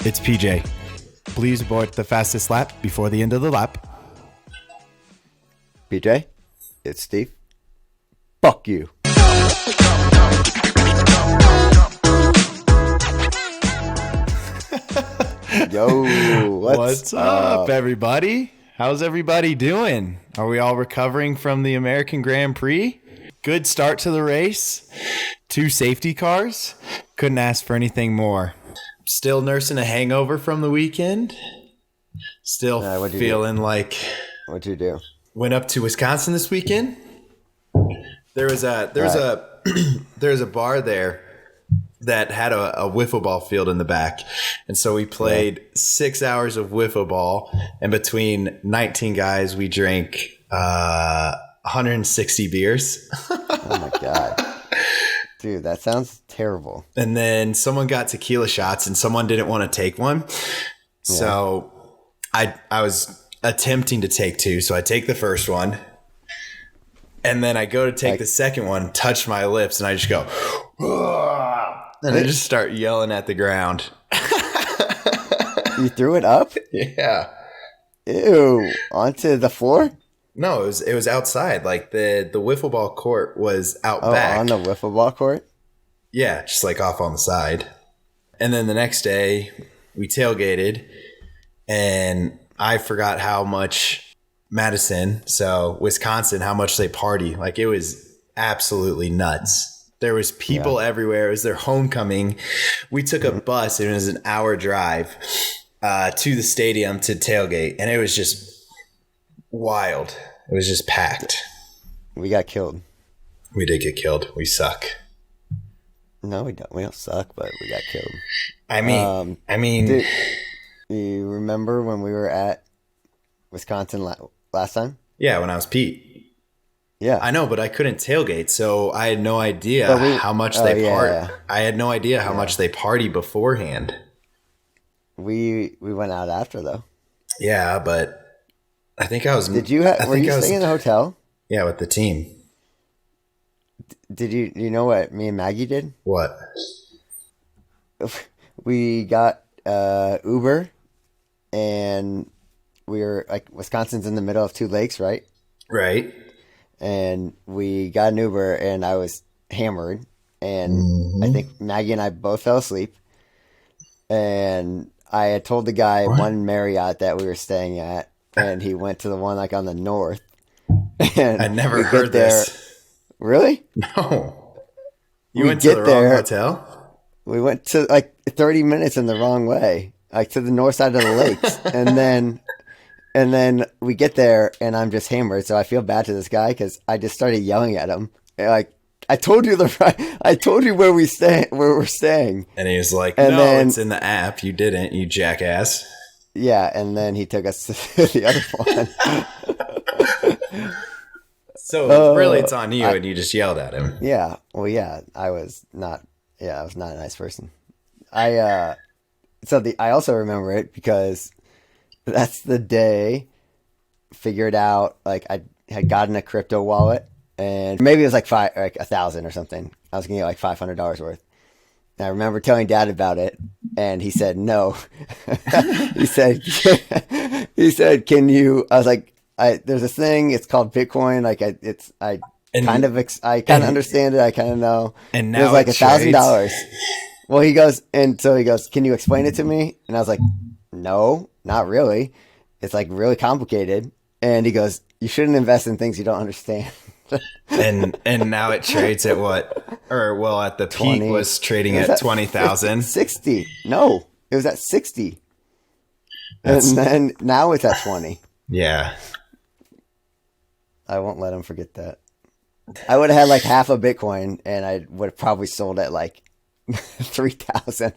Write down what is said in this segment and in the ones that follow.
It's PJ. Please abort the fastest lap before the end of the lap. PJ, it's Steve. Fuck you. Yo, what's up, everybody? How's everybody doing? Are we all recovering from the American Grand Prix? Good start to the race. 2 safety cars. Couldn't ask for anything more. Still nursing a hangover from the weekend. Still feeling like... What'd you do? Went up to Wisconsin this weekend. There was a bar there that had a wiffle ball field in the back. And so we played 6 hours of wiffle ball, and between 19 guys, we drank 160 beers. Oh my God. Dude, that sounds terrible. And then someone got tequila shots and someone didn't want to take one. Yeah. So I was attempting to take 2. So I take the first one. And then I go to take the second one, touch my lips, and I just go, and I just start yelling at the ground. You threw it up? Yeah. Ew. Onto the floor? No, it was outside. Like the wiffle ball court was out back. On the wiffle ball court? Yeah, just like off on the side. And then the next day we tailgated, and I forgot how much Wisconsin, how much they party. Like, it was absolutely nuts. There was people everywhere. It was their homecoming. We took a bus. It was an hour drive to the stadium to tailgate, and it was just wild. It was just packed. We got killed. We did get killed. We suck. No, we don't. We don't suck, but we got killed. I mean, dude, you remember when we were at Wisconsin last time? Yeah, when I was Pete. Yeah, I know, but I couldn't tailgate, so I had no idea how much they party. Yeah. I had no idea how much they party beforehand. We went out after though. Yeah, but I think I was. Were you staying in the hotel? Yeah, with the team. Did you know what me and Maggie did? What? We got Uber, and we were like, Wisconsin's in the middle of 2 lakes, right? Right. And we got an Uber, and I was hammered, and I think Maggie and I both fell asleep. And I had told the guy one Marriott that we were staying at, and he went to the one like on the north. And I never heard this. Really? No. You went to the wrong hotel? We went to like 30 minutes in the wrong way, like to the north side of the lakes. And then we get there, and I'm just hammered. So I feel bad to this guy because I just started yelling at him. Like, I told you where we're staying. And he was like, it's in the app. You didn't, you jackass. Yeah, and then he took us to the other one. So really, it's on you, and you just yelled at him. Yeah. Well, yeah, I was not a nice person. I also remember it because that's the day figured out, like, I had gotten a crypto wallet, and maybe it was like 1,000 or something. I was gonna get like $500 worth. And I remember telling Dad about it, and he said no. he said, "Can you?" I was like, "There's this thing. It's called Bitcoin. Like, I kind of understand it. I kind of know." And now it was like $1,000. Well, he goes, "Can you explain it to me?" And I was like, "No, not really. It's like really complicated." And he goes, "You shouldn't invest in things you don't understand." and now it trades at what? Or well, at the 20, peak was trading at 20,000. 60. No, it was at 60. And then now it's at 20. Yeah. I won't let him forget that. I would have had like half a Bitcoin, and I would have probably sold at like 3,000.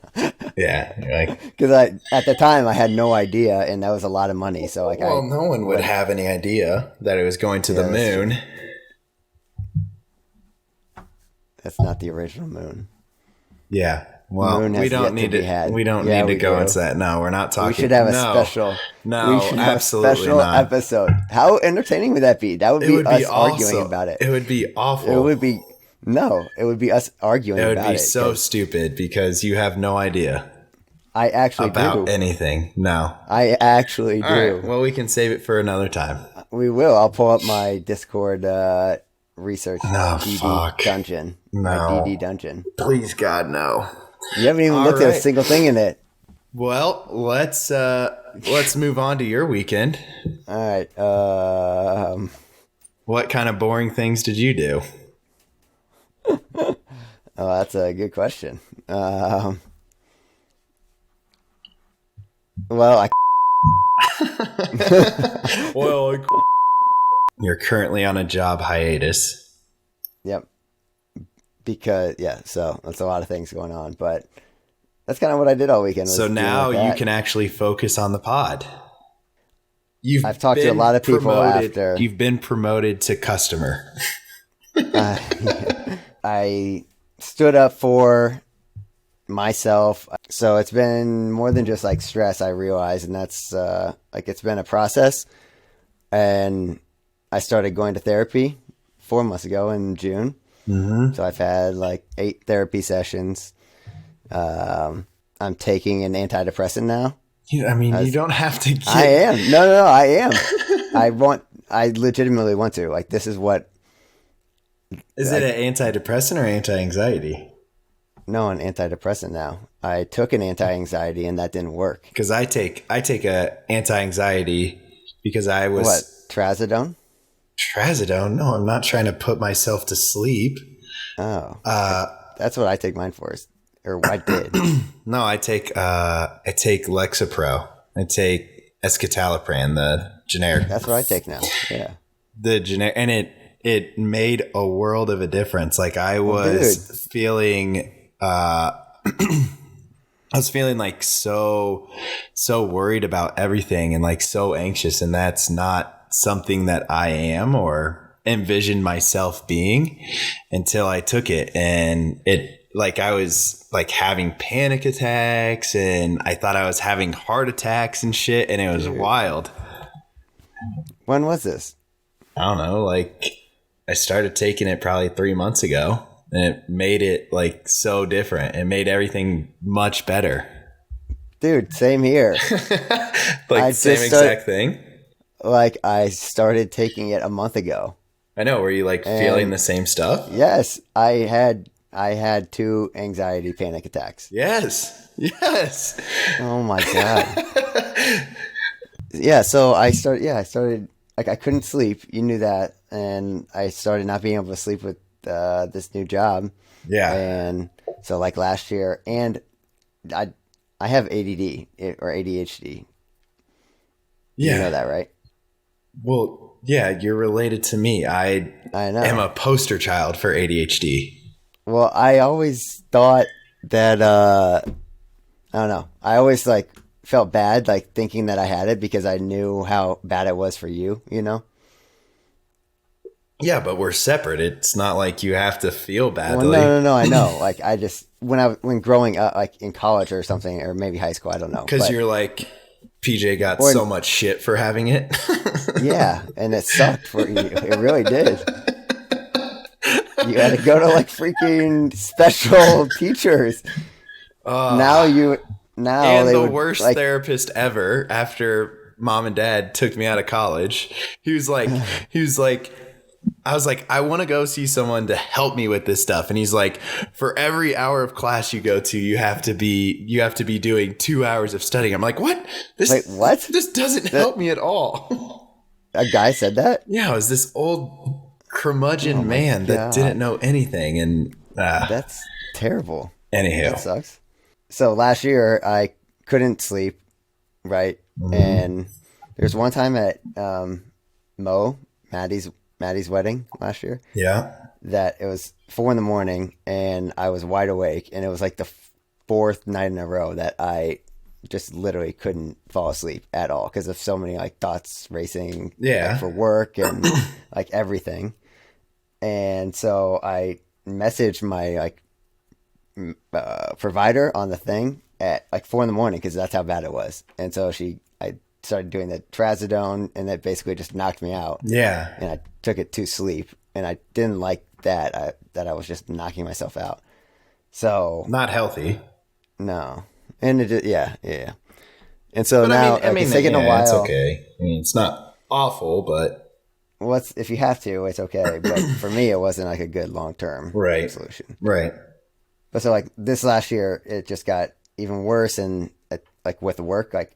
Yeah, because at the time I had no idea, and that was a lot of money. So like, no one would have any idea that it was going to the moon. That's not the original moon. Yeah. Well, we don't need to. We don't need to go into that. No, we're not talking. We should have a special. No, absolutely not. Episode. How entertaining would that be? That would be us arguing about it. It would be awful. It would be It would be us arguing about it. It would be so stupid because you have no idea. I actually about do. anything. No. I actually do. All right. Well, we can save it for another time. We will. I'll pull up my Discord research Oh, DD fuck. dungeon. No. My DD dungeon. Please, God, no. You haven't even All looked at a right. single thing in it. Well, let's move on to your weekend. All right. What kind of boring things did you do? Oh, that's a good question. Well, You're currently on a job hiatus. Yep. Because so that's a lot of things going on, but that's kind of what I did all weekend. So now you can actually focus on the pod. I've talked to a lot of people after. You've been promoted to customer. I stood up for myself. So it's been more than just like stress, I realize, and that's it's been a process. And I started going to therapy 4 months ago in June. Mm-hmm. So I've had like 8 therapy sessions. I'm taking an antidepressant now. You don't have to get... I am. No, I am. I legitimately want to. Like, this is what... Is it an antidepressant or anti-anxiety? No, an antidepressant now. I took an anti-anxiety and that didn't work. Because I take a anti-anxiety because I was... What, trazodone? Trazodone? No, I'm not trying to put myself to sleep. Oh. That's what I take mine for. Or I did. No, I take Lexapro. I take escitalopram, the generic. That's what I take now. Yeah. The generic, and it made a world of a difference. Like I was feeling, I was feeling like so worried about everything and like so anxious, and that's not something that I am or envisioned myself being until I took it, and I was like having panic attacks and I thought I was having heart attacks and shit. And it was wild. When was this? I don't know. Like I started taking it probably 3 months ago and it made it like so different. It made everything much better. Dude, same here. Like same exact thing. Like I started taking it a month ago. I know. Were you like feeling the same stuff? Yes. I had 2 anxiety panic attacks. Yes. Oh my God. Yeah. So I started like I couldn't sleep. You knew that. And I started not being able to sleep with this new job. Yeah. And so like last year, and I have ADD or ADHD. Yeah. You know that, right? Well, yeah, you're related to me. I know. am a poster child for ADHD. Well, I always thought that, I don't know. I always like felt bad, like thinking that I had it because I knew how bad it was for you, you know? Yeah, but we're separate. It's not like you have to feel badly. Well, no, I know. Like I just, when growing up, like in college or something, or maybe high school, I don't know. Because you're like, PJ got so much shit for having it. Yeah, and it sucked for you. It really did. You had to go to like freaking special teachers. And the worst therapist ever after mom and dad took me out of college. He was like, I was like, I want to go see someone to help me with this stuff. And he's like, for every hour of class you go to, you have to be doing 2 hours of studying. I'm like, what? What? This doesn't help me at all. A guy said that? Yeah, it was this old curmudgeon man that didn't know anything. And that's terrible. Anywho. That sucks. So last year I couldn't sleep, right? Mm-hmm. And there's one time at Maddie's wedding last year. Yeah. That it was 4 a.m. and I was wide awake, and it was like the 4th night in a row that I just literally couldn't fall asleep at all because of so many like thoughts racing like, for work and like everything. And so I messaged my like provider on the thing at like 4 a.m. because that's how bad it was. And so I started doing the trazodone, and that basically just knocked me out. Yeah. And I took it to sleep, and I didn't like that. That I was just knocking myself out. So not healthy. No. And it just, yeah. And so But now I mean, it's taking a while. It's okay. I mean, it's not awful, but If you have to, it's okay. But for me, it wasn't like a good long-term solution. Right. But so like this last year, it just got even worse. And like with work, like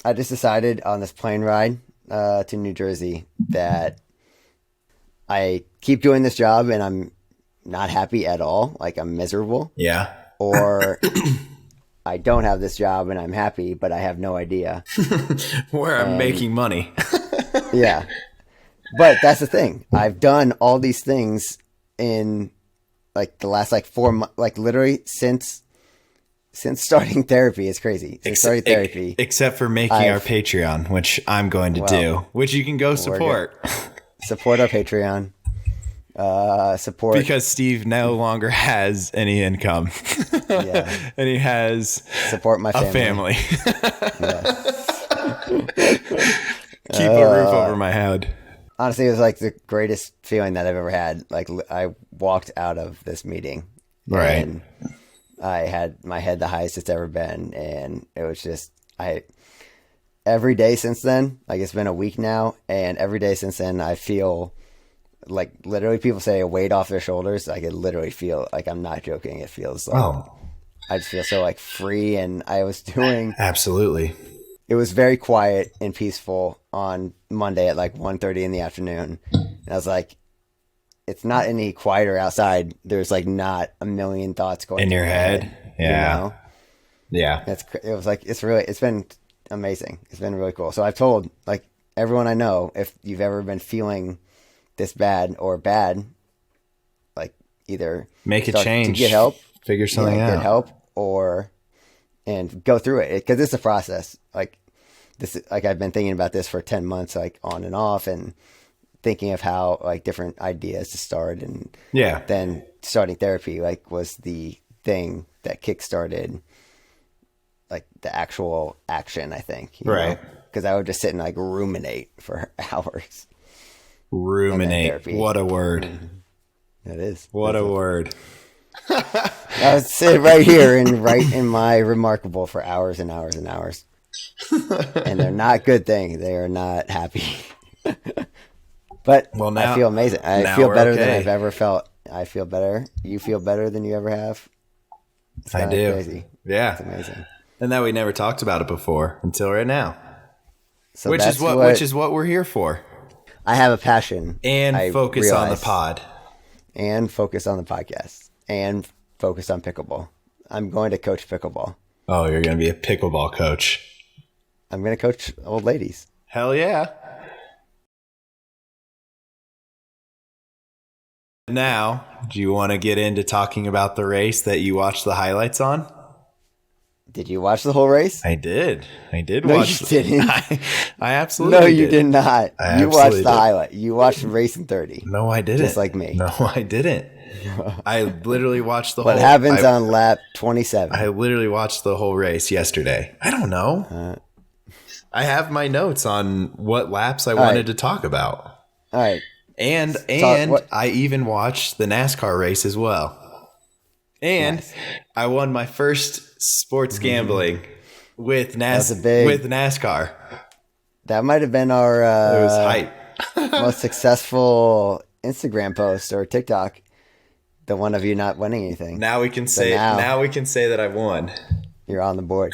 I just decided on this plane ride to New Jersey that I keep doing this job and I'm not happy at all. Like I'm miserable. Yeah. Or I don't have this job and I'm happy, but I have no idea where I'm making money. Yeah. But that's the thing. I've done all these things in like the last like 4 months, like literally since starting therapy. It's crazy. Starting therapy. Except for making our Patreon, which I'm going to do, which you can go support. Support our Patreon. Support. Because Steve no longer has any income. Yeah. And he has support my family. Keep a roof over my head. Honestly, it was like the greatest feeling that I've ever had. Like I walked out of this meeting. Right. And I had my head the highest it's ever been. And it was just, every day since then, like it's been a week now. And every day since then, I feel like literally people say a weight off their shoulders. I could literally feel like, I'm not joking. It feels like, I just feel so like free. And I was doing. Absolutely. It was very quiet and peaceful on Monday at like 1:30 in the afternoon. And I was like, it's not any quieter outside. There's like not a million thoughts going in your head. Yeah. You know? Yeah. It's been amazing. It's been really cool. So I've told like everyone I know, if you've ever been feeling this bad, like either make a change to get help, figure something out, get help and go through it. Cause it's a process. Like this, like I've been thinking about this for 10 months, like on and off and thinking of how like different ideas to start. And then starting therapy, like was the thing that kickstarted like the actual action, I think. Right. Cause I would just sit and like ruminate for hours. Ruminate. What a word. It is. What a word. I would sit right here and write in my remarkable for hours and hours and hours. And they're not good things. They are not happy. But now, I feel amazing. I feel better than I've ever felt. I feel better. You feel better than you ever have. I do. Crazy. Yeah. It's amazing. And that we never talked about it before until right now. So which is what we're here for. I have a passion. And focus on the pod. And focus on the podcast. And focus on pickleball. I'm going to coach pickleball. Oh, you're going to be a pickleball coach. I'm going to coach old ladies. Hell yeah. Now, do you want to get into talking about the race that you watched the highlights on? Did you watch the whole race? I did. No, watch. You didn't. I absolutely did. No, you did not. You watched the highlight. You watched race in 30. No, I didn't. Just like me. No, I didn't. I literally watched the whole... What happens on lap 27? I literally watched the whole race yesterday. I don't know. I have my notes on what laps I wanted to talk about. All right. And I even watched the NASCAR race as well. And I won my first sports gambling with NASCAR. That might have been our it was hype. most successful Instagram post or TikTok. The one of you not winning anything. Now we can say that I won. You're on the board.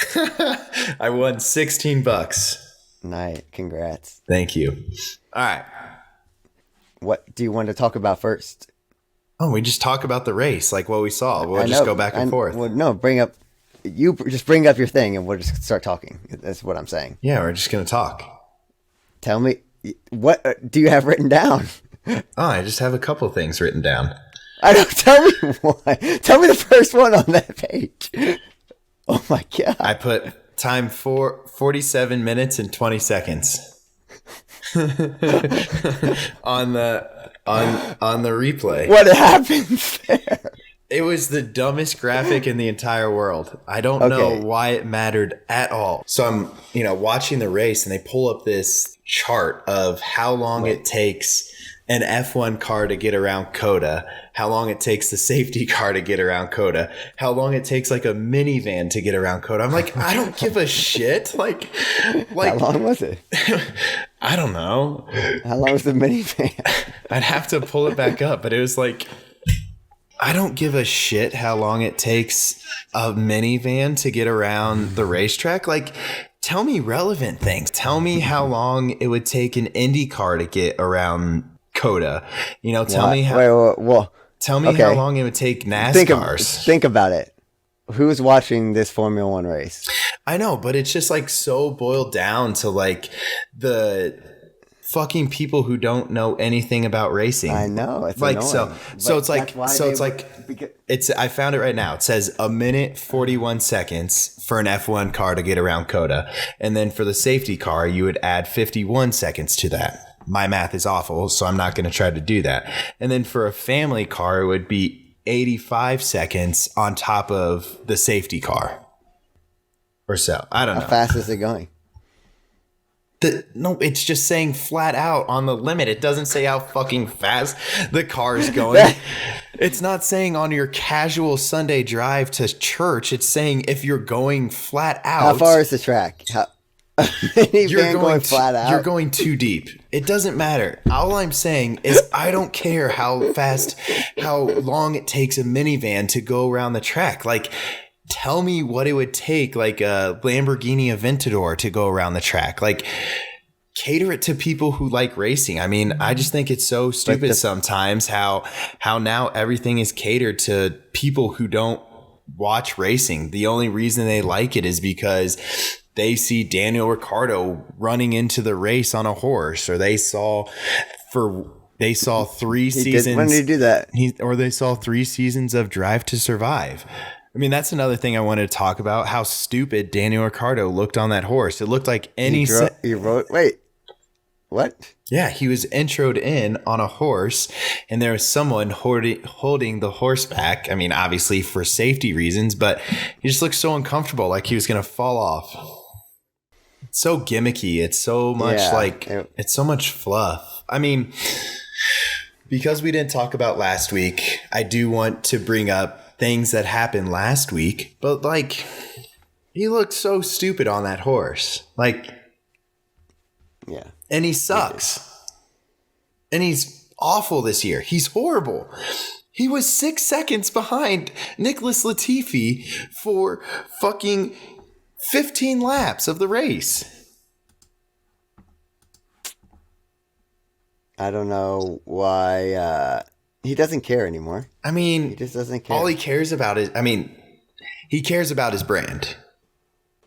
I won $16. Nice. Congrats. Thank you. All right. What do you want to talk about first? Oh, we just talk about the race, like what we saw. We'll just go back and forth. Well, no, bring up your thing and we'll just start talking. That's what I'm saying. Yeah, we're just going to talk. Tell me, what do you have written down? Oh, I just have a couple things written down. I don't. Tell me one. Tell me the first one on that page. Oh my God. I put time 47 minutes and 20 seconds. on the replay. What happens there? It was the dumbest graphic in the entire world. I don't know why it mattered at all. So I'm, watching the race and they pull up this chart of how long it takes an F1 car to get around COTA, how long it takes the safety car to get around COTA, how long it takes like a minivan to get around COTA. I'm like, I don't give a shit. Like how long was it? I don't know. How long was the minivan? I'd have to pull it back up, but it was like, I don't give a shit how long it takes a minivan to get around the racetrack. Like, tell me relevant things. Tell me how long it would take an Indy car to get around COTA. You know, tell me how. Tell me how long it would take NASCARs. Think about it. Who's watching this Formula One race? I know, but it's just like so boiled down to like the fucking people who don't know anything about racing. I know, it's like annoying. It's I found it right now. It says 1 minute 41 seconds for an F1 car to get around COTA, and then for the safety car you would add 51 seconds to that. My math is awful, so I'm not going to try to do that. And then for a family car, it would be 85 seconds on top of the safety car, or so. I don't know. How fast is it going? No, it's just saying flat out on the limit. It doesn't say how fucking fast the car is going. It's not saying on your casual Sunday drive to church. It's saying if you're going flat out. How far is the track? You're going flat out. You're going too deep. It doesn't matter. All I'm saying is I don't care how long it takes a minivan to go around the track. Like, tell me what it would take, like a Lamborghini Aventador to go around the track. Like, cater it to people who like racing. I mean, I just think it's so stupid sometimes how now everything is catered to people who don't watch racing. The only reason they like it is because they see Daniel Ricciardo running into the race on a horse, or they saw 3 seasons. When did he do that? Or they saw 3 seasons of Drive to Survive. I mean, that's another thing I wanted to talk about, how stupid Daniel Ricciardo looked on that horse. It looked like wait, what? Yeah, he was introed in on a horse, and there was someone holding the horse back. I mean, obviously for safety reasons, but he just looked so uncomfortable, like he was going to fall off. It's so gimmicky. It's so much it's so much fluff. I mean, because we didn't talk about last week, I do want to bring up things that happened last week, but like, he looked so stupid on that horse. Like, yeah. And he sucks. And he's awful this year. He's horrible. He was 6 seconds behind Nicholas Latifi for fucking 15 laps of the race. I don't know why he doesn't care anymore. I mean, he just doesn't care. All he cares about is, he cares about his brand.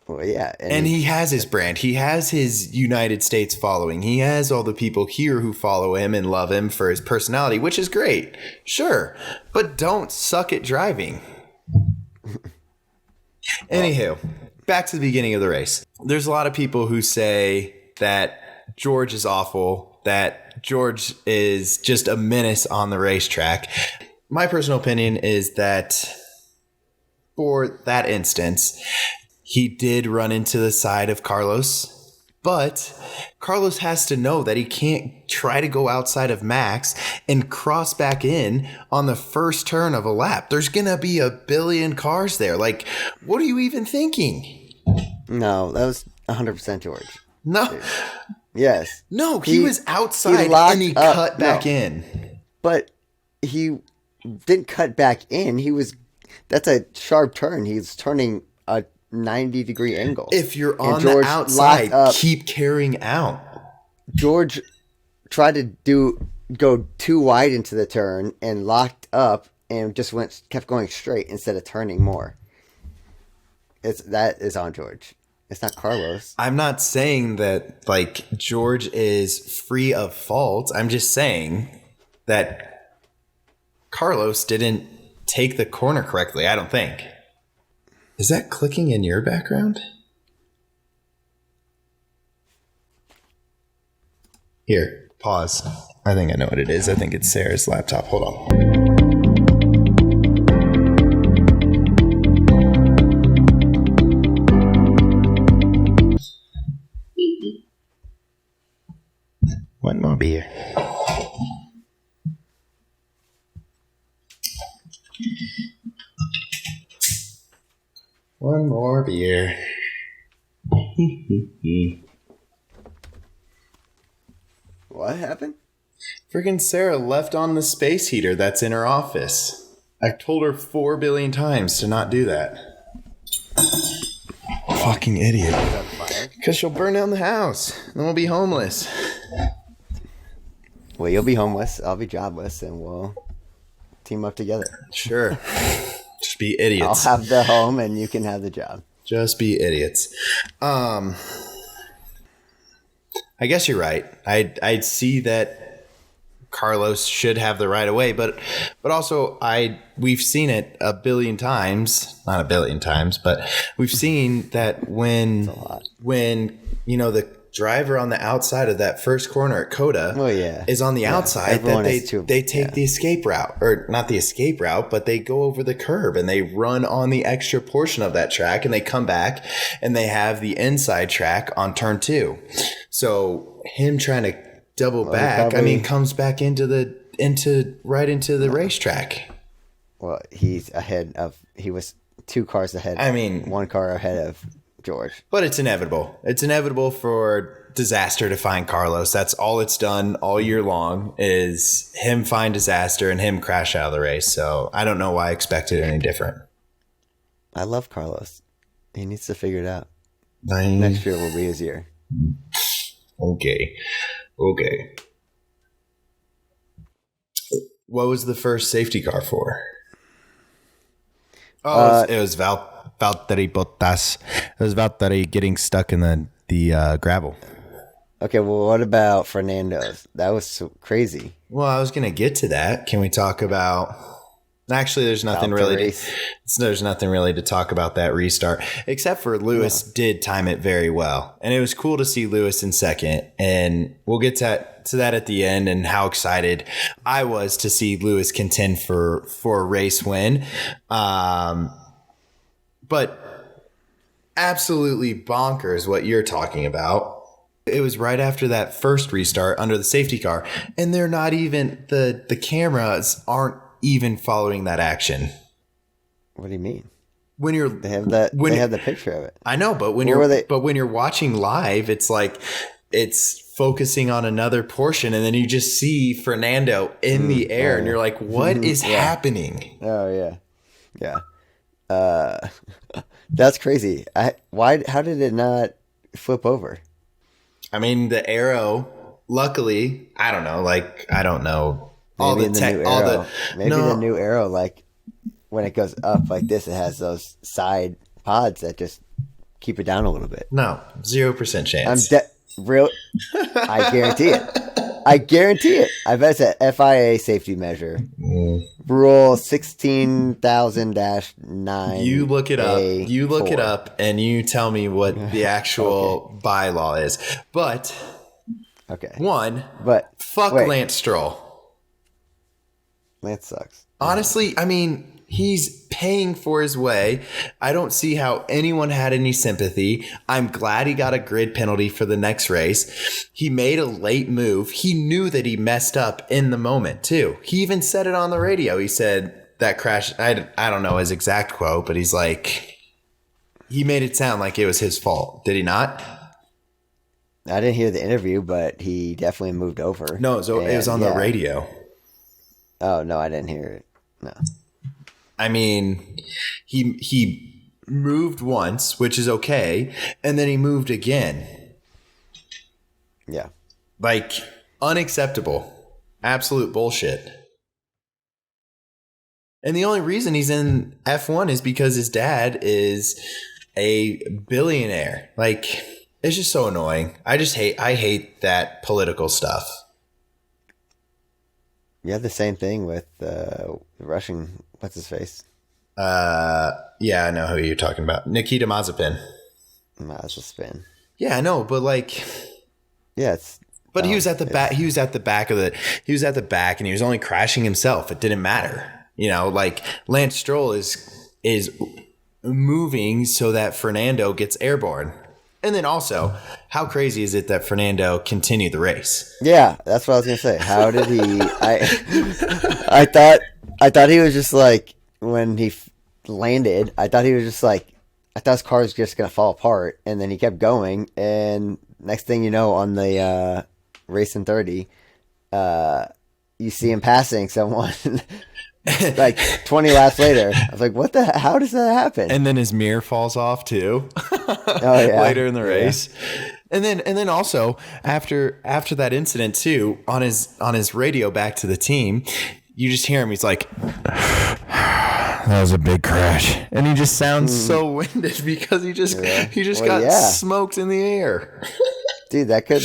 Well, yeah. And he has his brand. He has his United States following. He has all the people here who follow him and love him for his personality, which is great. Sure. But don't suck at driving. Anywho, back to the beginning of the race. There's a lot of people who say that George is awful, that George is just a menace on the racetrack. My personal opinion is that for that instance, he did run into the side of Carlos, but Carlos has to know that he can't try to go outside of Max and cross back in on the first turn of a lap. There's going to be a billion cars there. Like, what are you even thinking? No, that was 100% George. No. Dude. Yes. No, he was outside and he cut back in. But he didn't cut back in. That's a sharp turn. He's turning a 90-degree angle. If you're on the outside, keep carrying out. George tried to go too wide into the turn and locked up and just kept going straight instead of turning more. That is on George. It's not Carlos. I'm not saying that like George is free of fault. I'm just saying that Carlos didn't take the corner correctly, I don't think. Is that clicking in your background? Here, pause. I think I know what it is. I think it's Sarah's laptop. Hold on. One more beer. One more beer. What happened? Freaking Sarah left on the space heater that's in her office. I've told her 4 billion times to not do that. Fucking idiot. Because she'll burn down the house. Then we'll be homeless. Well, you'll be homeless. I'll be jobless, and we'll team up together. Sure. Just be idiots. I'll have the home, and you can have the job. Just be idiots. I guess you're right. I'd see that Carlos should have the right of way, but also we've seen it a billion times, not a billion times, but we've seen that when the driver on the outside of that first corner at Coda is on the outside, that they take the escape route, or not the escape route, but they go over the curb and they run on the extra portion of that track, and they come back and they have the inside track on turn 2. So him trying to double back, comes back into the racetrack. Well, he was 2 cars ahead. 1 car ahead of George. But it's inevitable. It's inevitable for disaster to find Carlos. That's all it's done all year long, is him find disaster and him crash out of the race. So I don't know why I expected any different. I love Carlos. He needs to figure it out. Next year will be his year. Okay. What was the first safety car for? It was Valtteri Bottas. It was Valtteri getting stuck in the gravel. Okay, well, what about Fernando's? That was so crazy. Well, I was going to get to that. Can we talk about... Actually, there's nothing really to talk about that restart, except for Lewis did time it very well. And it was cool to see Lewis in second. And we'll get to that at the end, and how excited I was to see Lewis contend for a race win. But absolutely bonkers what you're talking about. It was right after that first restart under the safety car, and they're not even the cameras aren't even following that action. What do you mean? They have the picture of it. I know, but when you're watching live, it's like it's focusing on another portion, and then you just see Fernando in the air, and you're like, what is happening? Oh yeah. That's crazy. How did it not flip over? I mean, the arrow, luckily, I don't know. The new arrow, like when it goes up like this, it has those side pods that just keep it down a little bit. No, 0% chance. I guarantee it. I bet it's a FIA safety measure. Rule 16,000-9. You look it up. And you tell me what the actual bylaw is. But fuck Lance Stroll. Lance sucks. Honestly, I mean, he's paying for his way. I don't see how anyone had any sympathy. I'm glad he got a grid penalty for the next race. He made a late move. He knew that he messed up in the moment, too. He even said it on the radio. He said that crash, I don't know his exact quote, but he's like, he made it sound like it was his fault. Did he not? I didn't hear the interview, but he definitely moved over. No, it was on the radio. Oh, no, I didn't hear it. No. I mean, he moved once, which is okay, and then he moved again. Yeah. Like, unacceptable. Absolute bullshit. And the only reason he's in F1 is because his dad is a billionaire. Like, it's just so annoying. I hate that political stuff. You have the same thing with the Russian, what's his face? Yeah, I know who you're talking about. Nikita Mazepin. Mazepin. Yeah, I know, but like, yeah, but he was at the back. He was at the back and he was only crashing himself. It didn't matter, Like Lance Stroll is moving so that Fernando gets airborne. And then also, how crazy is it that Fernando continued the race? Yeah, that's what I was gonna say. How did he? I thought he was just like when he landed. I thought he was just like I thought his car was just gonna fall apart, and then he kept going. And next thing you know, on the racing 30, you see him passing someone. Like 20 laps later, I was like, "What the? How does that happen?" And then his mirror falls off too. Oh yeah, later in the race. And then also after that incident too, on his radio back to the team, you just hear him. He's like, "That was a big crash," and he just sounds so winded because he just got smoked in the air. Dude, that could.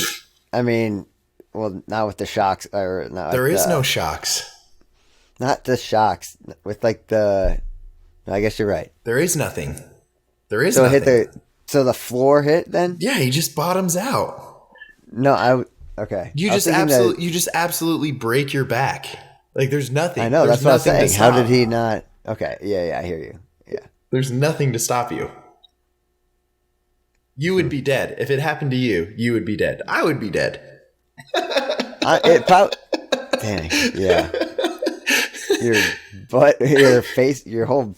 I mean, well, not with the shocks or not. There is no shocks. Not the shocks with like the. I guess you're right. There is nothing. There is nothing. So the floor hit then? Yeah, he just bottoms out. No, okay. You just absolutely break your back. Like there's nothing. I know, there's that's what I'm saying. How did he not? Okay, yeah, I hear you. Yeah. There's nothing to stop you. You would be dead if it happened to you. You would be dead. I would be dead. Dang. Yeah. Your butt, your face, your whole.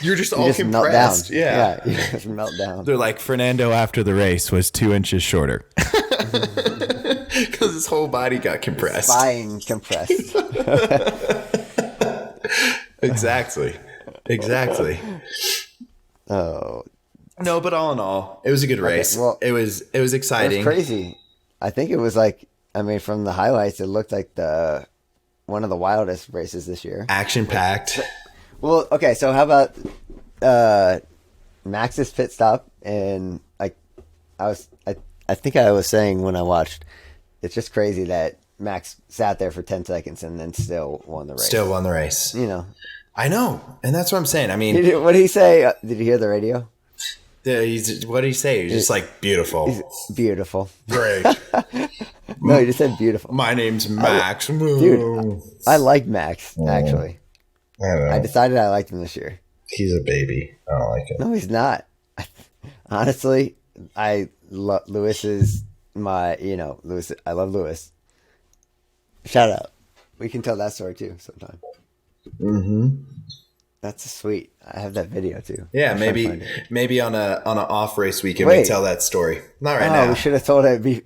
You're just all compressed. Yeah, you just melt down. They're like, Fernando after the race was 2 inches shorter. Because his whole body got compressed. Spine compressed. Exactly. Oh. No, but all in all, it was a good race. Well, it was exciting. It was crazy. I think it was like, I mean, from the highlights, it looked like one of the wildest races this year. Action packed. Well, okay, so how about Max's pit stop? And like, I think I was saying when I watched, it's just crazy that Max sat there for 10 seconds and then still won the race. You know, I know, and that's what I'm saying. I mean, what did he say? Did you hear the radio? What did he say? He's just like beautiful. Beautiful. Great. No, he just said beautiful. My name's Max. Dude, I like Max actually. I decided I liked him this year. He's a baby. I don't like him. No, he's not. Honestly, Lewis is my, Lewis. I love Lewis. Shout out. We can tell that story too sometime. Mm-hmm. That's sweet. I have that video too. Yeah, maybe on an off race weekend we tell that story. Not right now. We should have told it. We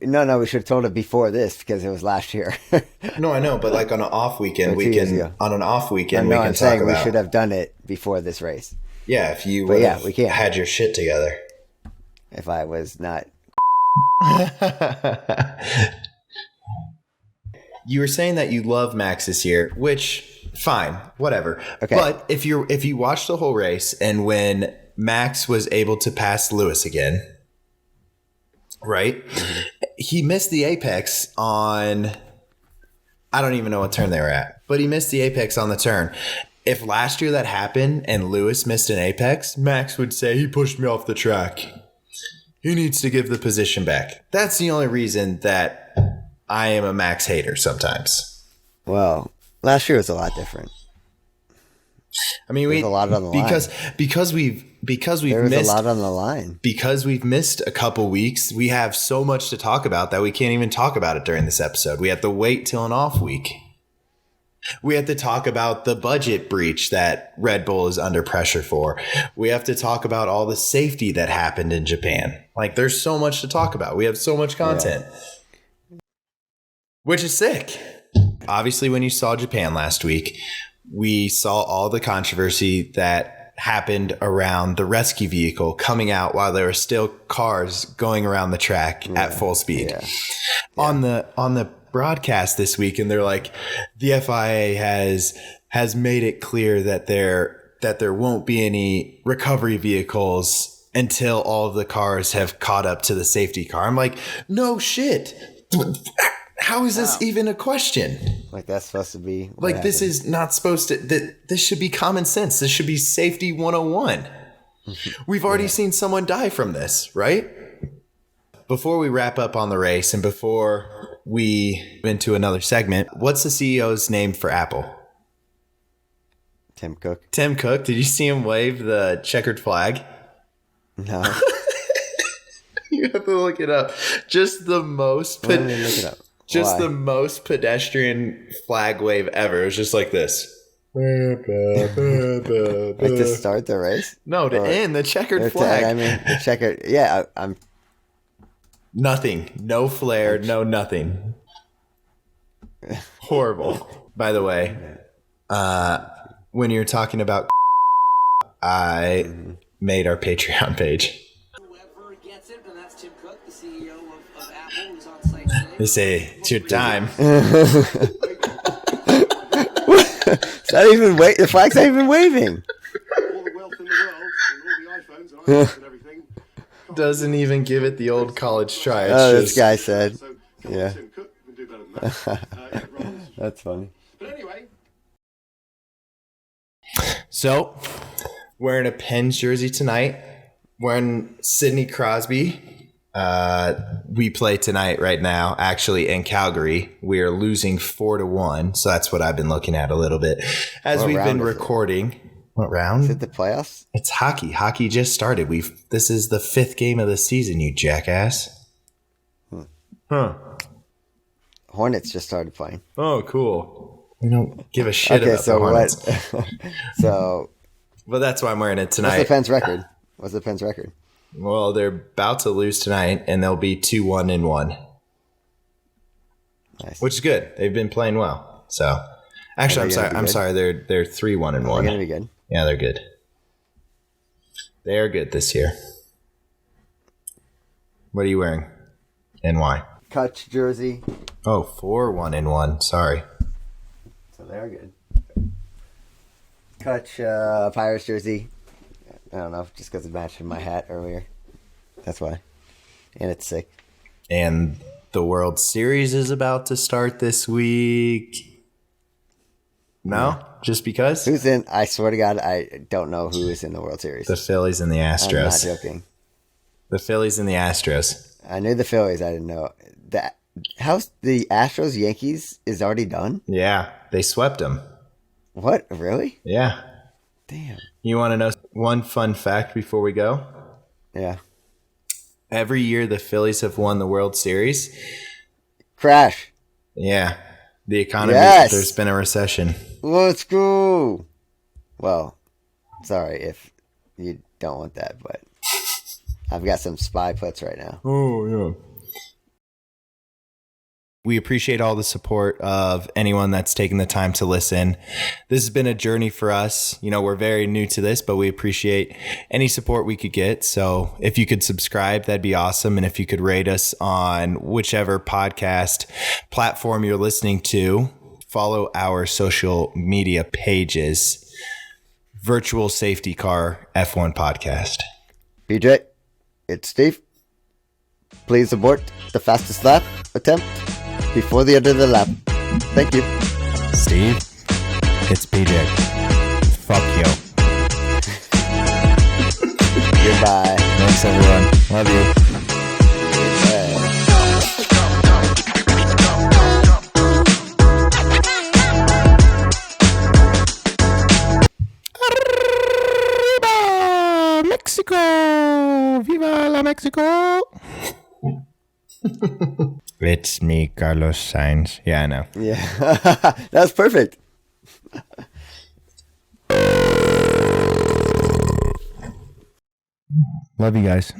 should have told it before this because it was last year. No, I know, but like on an off weekend, we can talk about. We should have done it before this race. Yeah, if you we can't. had your shit together. If I was not. You were saying that you love Max this year, which. Fine, whatever. Okay. But if you watch the whole race and when Max was able to pass Lewis again, right? Mm-hmm. He missed the apex on I don't even know what turn they were at, but he missed the apex on the turn. If last year that happened and Lewis missed an apex, Max would say he pushed me off the track. He needs to give the position back. That's the only reason that I am a Max hater sometimes. Well, last year was a lot different. I mean, there's a lot on the line because we've missed a lot on the line because we've missed a couple weeks. We have so much to talk about that we can't even talk about it during this episode. We have to wait till an off week. We have to talk about the budget breach that Red Bull is under pressure for. We have to talk about all the safety that happened in Japan. Like, there's so much to talk about. We have so much content, which is sick. Obviously, when you saw Japan last week, we saw all the controversy that happened around the rescue vehicle coming out while there were still cars going around the track at full speed. Yeah. On the broadcast this week, and they're like, the FIA has made it clear that there won't be any recovery vehicles until all of the cars have caught up to the safety car. I'm like, no shit. How is this even a question? Like, that's supposed to be like, this is not supposed to, this should be common sense. This should be safety 101. We've already seen someone die from this, right? Before we wrap up on the race and before we move into another segment, what's the CEO's name for Apple? Tim Cook. Tim Cook. Did you see him wave the checkered flag? No. You have to look it up. Just the most Let me look it up. just Why? the most pedestrian flag wave ever. It was just like this. Like to start the race? No, to end the checkered flag. I mean, the checkered. Yeah, I'm. Nothing. No flare. No nothing. Horrible. By the way, when you're talking about, I made our Patreon page. Whoever gets it, and that's Tim Cook, the CEO of Apple, who's on site today. They say it's your time. It's not even wait. The flag's not even waving. All the wealth in the world and all the iPhones and iPads and everything. Doesn't even give it the old college try. It's Oh, just, this guy said. So come Yeah. on, Tim Cook, you can do better than that. Yeah, Rollins. That's funny. But anyway, So, wearing a Pens jersey tonight. Wearing Sidney Crosby. We play tonight right now, actually in Calgary. We are losing 4-1. So that's what I've been looking at a little bit as What we've been round is it? recording. What Is round? it the playoffs? It's hockey. Hockey just started. This is the 5th game of the season, you jackass. Huh. Hornets just started playing. Oh, cool. We don't give a shit Okay, about so the Hornets. what? So But that's why I'm wearing it what's the tonight. Pens record? What's the Pens record? Well, they're about to lose tonight, and they'll be 2-1-1, Nice. which is good. They've been playing well. So, actually, Are I'm they sorry. gonna be I'm good? sorry. They're They're 3-1-1. gonna be good. Yeah, they're good. They are good this year. What are you wearing, and why? Kutch jersey. Oh, 4-1-1. Sorry. So they're good. Kutch Pirates jersey. I don't know, just because it matched my hat earlier. That's why. And it's sick. And the World Series is about to start this week. No? Just because? Who's in? I swear to God, I don't know who is in the World Series. The Phillies and the I'm not Astros. joking. The Phillies and the Astros. I knew the Phillies. I didn't know that. How's the Astros Yankees is already done? Yeah, they swept them. What? Really? Yeah. Damn. You want to know one fun fact before we go? Yeah. Every year the Phillies have won the World Series. Crash. Yeah. The economy, Yes. there's been a recession. Let's go. Well, sorry if you don't want that, but I've got some spy puts right now. Oh, yeah. We appreciate all the support of anyone that's taken the time to listen. This has been a journey for us. You know, we're very new to this, but we appreciate any support we could get. So if you could subscribe, that'd be awesome. And if you could rate us on whichever podcast platform you're listening to, follow our social media pages. Virtual Safety Car F1 Podcast. PJ, it's Steve. Please abort the fastest lap attempt before the end of the lap. Thank you. Steve, it's PJ. Fuck you. Goodbye. Thanks, everyone. Love you. Arriba, Mexico! Viva la Mexico! It's me, Carlos Sainz. Yeah, I know. Yeah. That was perfect. Love you guys.